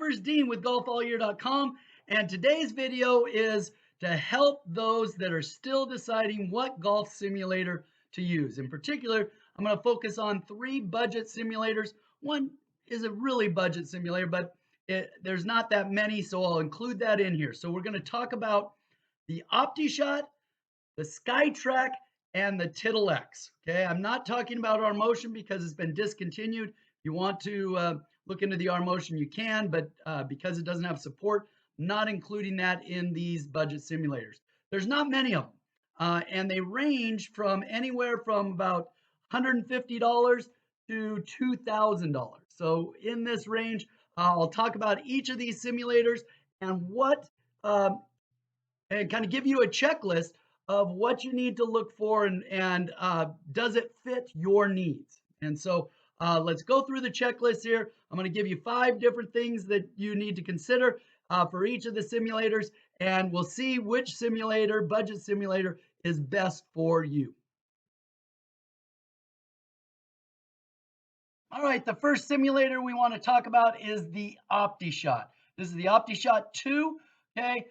Golfer's Dean with golfallyear.com, and today's video is to help those that are still deciding what golf simulator to use. In particular, I'm going to focus on 3 budget simulators. One is a really budget simulator, but there's not that many, so I'll include that in here. So we're going to talk about the Optishot, the SkyTrak, and the Tittle X. Okay, I'm not talking about our motion because it's been discontinued. If you want to look into the R motion, you can, but because it doesn't have support, I'm not including that in these budget simulators. There's not many of them, and they range from anywhere from about $150 to $2,000. So in this range, I'll talk about each of these simulators and and kind of give you a checklist of what you need to look for and does it fit your needs. And so let's go through the checklist here. I'm going to give you 5 different things that you need to consider for each of the simulators, and we'll see which simulator, budget simulator, is best for you. All right, the first simulator we want to talk about is the Optishot. This is the Optishot 2. Okay,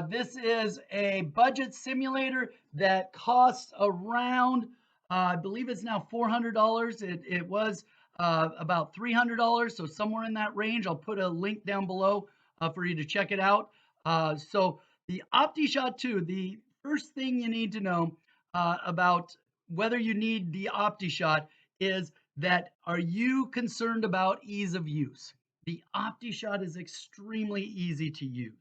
this is a budget simulator that costs around, I believe it's now $400. It was about $300, so somewhere in that range. I'll put a link down below for you to check it out. So the Optishot 2, the first thing you need to know about whether you need the Optishot is that are you concerned about ease of use? The Optishot is extremely easy to use.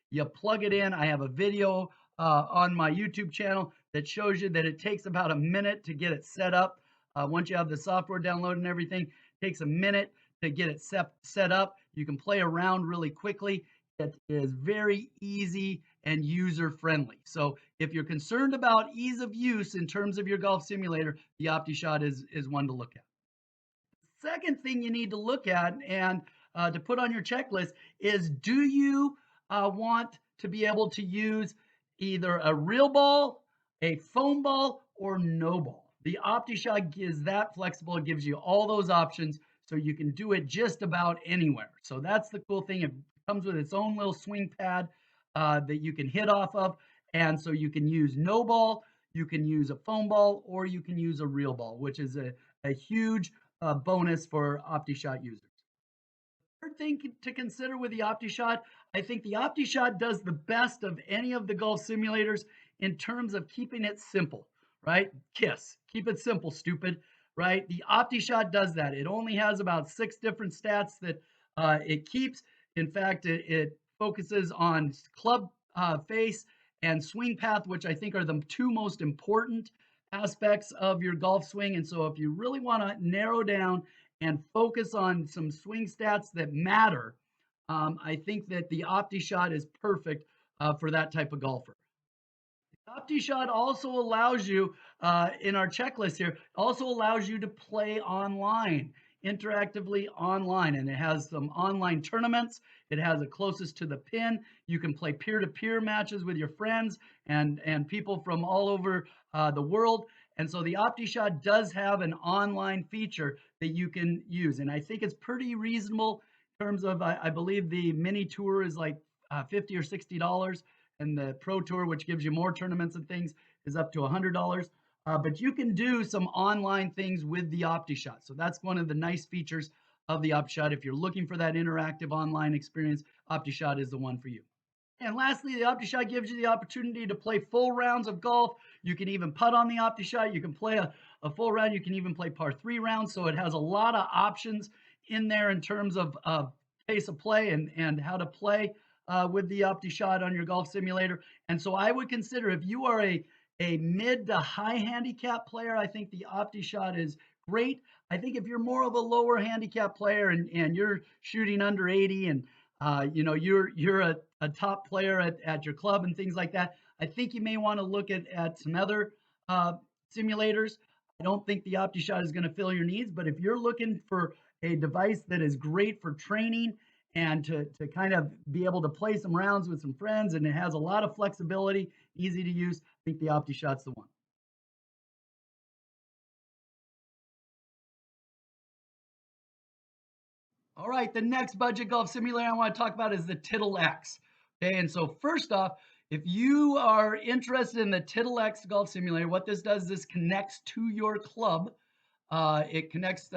You plug it in. I have a video on my YouTube channel that shows you that it takes about a minute to get it set up. Once you have the software downloaded and everything, it takes a minute to get it set up. You can play around really quickly. It is very easy and user friendly. So if you're concerned about ease of use in terms of your golf simulator, the Optishot is one to look at. Second thing you need to look at and to put on your checklist is, do you want to be able to use either a real ball, a foam ball, or no ball? The Optishot is that flexible. It gives you all those options, so you can do it just about anywhere. So that's the cool thing. It comes with its own little swing pad that you can hit off of, and so you can use no ball, you can use a foam ball, or you can use a real ball, which is a huge bonus for Optishot users. Third thing to consider with the Optishot, I think the Optishot does the best of any of the golf simulators in terms of keeping it simple, right? KISS, keep it simple, stupid, right? The Optishot does that. It only has about 6 different stats that it keeps. In fact, it focuses on club face and swing path, which I think are the 2 most important aspects of your golf swing. And so if you really want to narrow down and focus on some swing stats that matter, I think that the Optishot is perfect for that type of golfer. Optishot also allows you, in our checklist here, also allows you to play online, interactively online, and it has some online tournaments. It has a closest to the pin. You can play peer-to-peer matches with your friends and people from all over the world. And so the Optishot does have an online feature that you can use, and I think it's pretty reasonable in terms of, I believe the mini tour is like $50 or $60. And the Pro Tour, which gives you more tournaments and things, is up to $100. But you can do some online things with the Optishot. So that's one of the nice features of the Optishot. If you're looking for that interactive online experience, Optishot is the one for you. And lastly, the Optishot gives you the opportunity to play full rounds of golf. You can even putt on the Optishot. You can play a full round. You can even play par 3 rounds. So it has a lot of options in there in terms of pace of play and how to play with the Optishot on your golf simulator. And so I would consider, if you are a mid to high handicap player, I think the Optishot is great. I think if you're more of a lower handicap player and you're shooting under 80 and you're a top player at your club and things like that, I think you may want to look at some other simulators. I don't think the Optishot is going to fill your needs, but if you're looking for a device that is great for training and to kind of be able to play some rounds with some friends, and it has a lot of flexibility, easy to use, I think the Optishot's the one. All All right, the next budget golf simulator I want to talk about is the Tittle X. Okay, and so first off, if you are interested in the Tittle X golf simulator, what this does is this connects to your club. It connects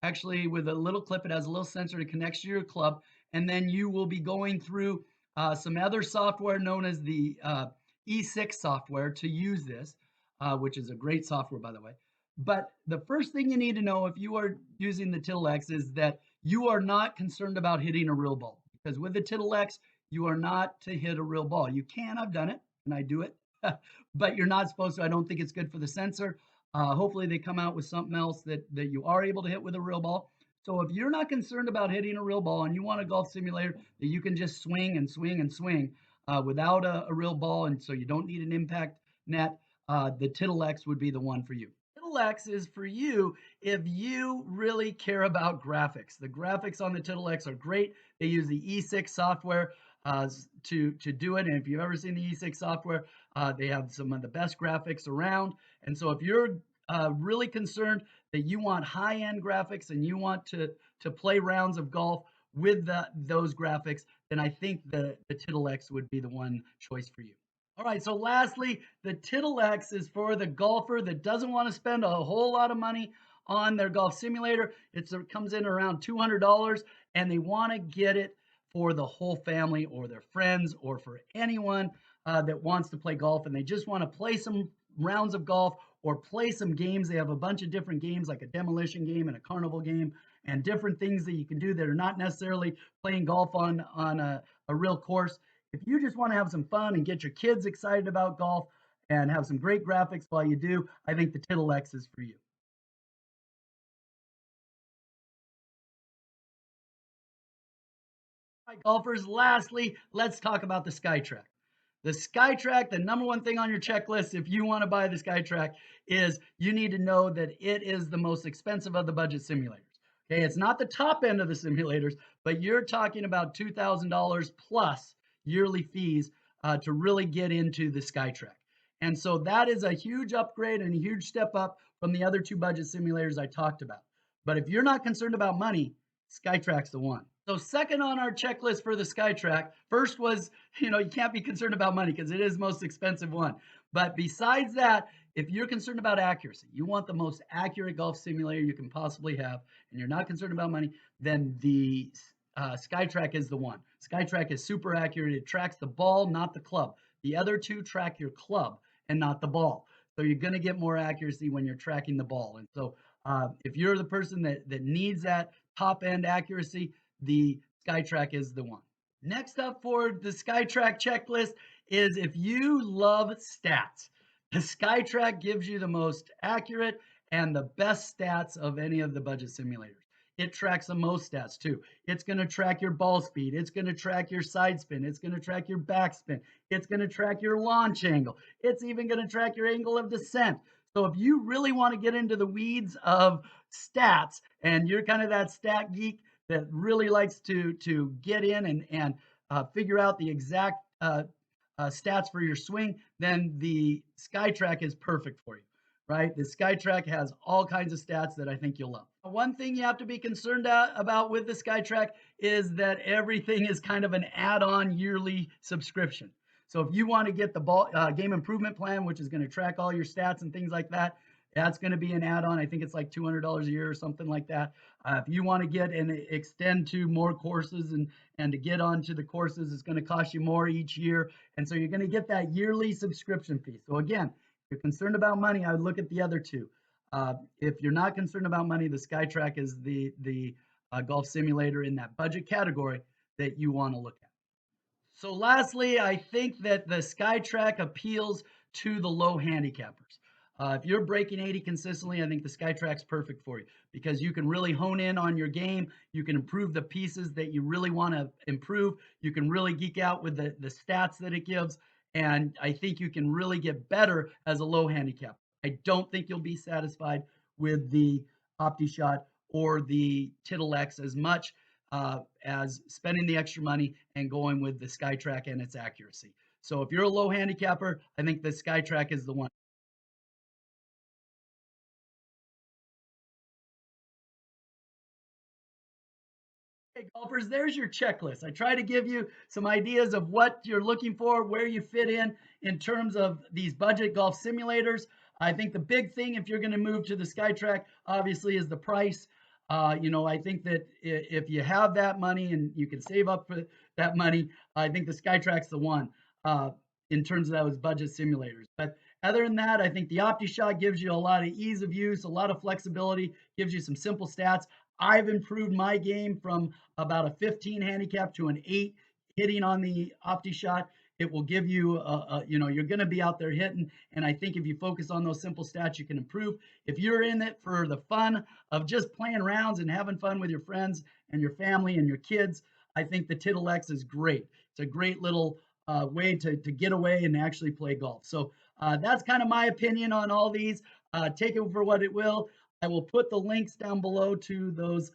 actually with a little clip. It has a little sensor that connects to your club, and then you will be going through some other software known as the E6 software to use this, which is a great software, by the way. But the first thing you need to know if you are using the Tittle X is that you are not concerned about hitting a real ball, because with the Tittle X, you are not to hit a real ball. You can, I've done it, and I do it, but you're not supposed to. I don't think it's good for the sensor. Hopefully they come out with something else that you are able to hit with a real ball. So if you're not concerned about hitting a real ball and you want a golf simulator that you can just swing and swing and swing without a real ball, and so you don't need an impact net, the Tittle X would be the one for you. Tittle X is for you if you really care about graphics. The graphics on the Tittle X are great. They use the E6 software to do it. And if you've ever seen the E6 software, they have some of the best graphics around. And so if you're really concerned that you want high-end graphics and you want to play rounds of golf with those graphics, then I think the Tittle X would be the one choice for you. All right, so lastly, the Tittle X is for the golfer that doesn't want to spend a whole lot of money on their golf simulator. It comes in around $200, and they want to get it for the whole family or their friends or for anyone that wants to play golf, and they just want to play some rounds of golf or play some games. They have a bunch of different games, like a demolition game and a carnival game, and different things that you can do that are not necessarily playing golf on a real course. If you just want to have some fun and get your kids excited about golf and have some great graphics while you do, I think the Tittle X is for you. All right, golfers, lastly, let's talk about the SkyTrak. The SkyTrak, the number one thing on your checklist if you want to buy the SkyTrak is you need to know that it is the most expensive of the budget simulators. Okay, it's not the top end of the simulators, but you're talking about $2,000 plus yearly fees to really get into the SkyTrak. And so that is a huge upgrade and a huge step up from the other two budget simulators I talked about. But if you're not concerned about money, SkyTrak's the one. So second on our checklist for the SkyTrak, first was, you can't be concerned about money because it is the most expensive one. But besides that, if you're concerned about accuracy, you want the most accurate golf simulator you can possibly have, and you're not concerned about money, then the SkyTrak is the one. SkyTrak is super accurate. It tracks the ball, not the club. The other two track your club and not the ball. So you're going to get more accuracy when you're tracking the ball. And so if you're the person that needs that top end accuracy, the SkyTrak is the one. Next up for the SkyTrak checklist is if you love stats. The SkyTrak gives you the most accurate and the best stats of any of the budget simulators. It tracks the most stats too. It's going to track your ball speed. It's going to track your side spin. It's going to track your backspin. It's going to track your launch angle. It's even going to track your angle of descent. So if you really want to get into the weeds of stats and you're kind of that stat geek that really likes to get in and figure out the exact stats for your swing, then the SkyTrak is perfect for you, right? The SkyTrak has all kinds of stats that I think you'll love. One thing you have to be concerned about with the SkyTrak is that everything is kind of an add-on yearly subscription. So if you want to get the game improvement plan, which is going to track all your stats and things like that, that's going to be an add-on. I think it's like $200 a year or something like that. If you want to get and extend to more courses and to get onto the courses, it's going to cost you more each year. And so you're going to get that yearly subscription fee. So again, if you're concerned about money, I would look at the other two. If you're not concerned about money, the SkyTrak is the golf simulator in that budget category that you want to look at. So lastly, I think that the SkyTrak appeals to the low handicappers. If you're breaking 80 consistently, I think the SkyTrak's perfect for you because you can really hone in on your game. You can improve the pieces that you really want to improve. You can really geek out with the stats that it gives. And I think you can really get better as a low handicap. I don't think you'll be satisfied with the Optishot or the Tittle X as much as spending the extra money and going with the SkyTrak and its accuracy. So if you're a low handicapper, I think the SkyTrak is the one. Golfers, there's your checklist. I try to give you some ideas of what you're looking for, where you fit in terms of these budget golf simulators. I think the big thing, if you're going to move to the SkyTrak, obviously, is the price. I think that if you have that money and you can save up for that money, I think the SkyTrak's the one uh, in terms of those budget simulators. But other than that, I think the Optishot gives you a lot of ease of use, a lot of flexibility, gives you some simple stats. I've improved my game from about a 15 handicap to an 8 hitting on the Optishot. It will give you, you're going to be out there hitting. And I think if you focus on those simple stats, you can improve. If you're in it for the fun of just playing rounds and having fun with your friends and your family and your kids, I think the Tittle X is great. It's a great little way to get away and actually play golf. So that's kind of my opinion on all these. Take it for what it will. I will put the links down below to those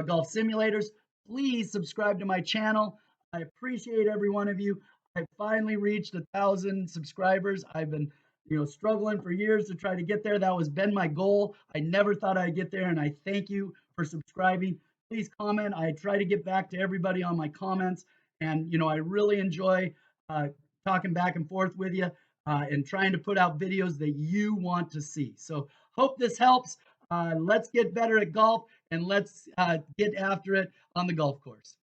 golf simulators. Please subscribe to my channel. I appreciate every one of you. I finally reached 1,000 subscribers. I've been, struggling for years to try to get there. That was been my goal. I never thought I'd get there, and I thank you for subscribing. Please comment. I try to get back to everybody on my comments, and I really enjoy talking back and forth with you and trying to put out videos that you want to see. So hope this helps. Let's get better at golf and let's get after it on the golf course.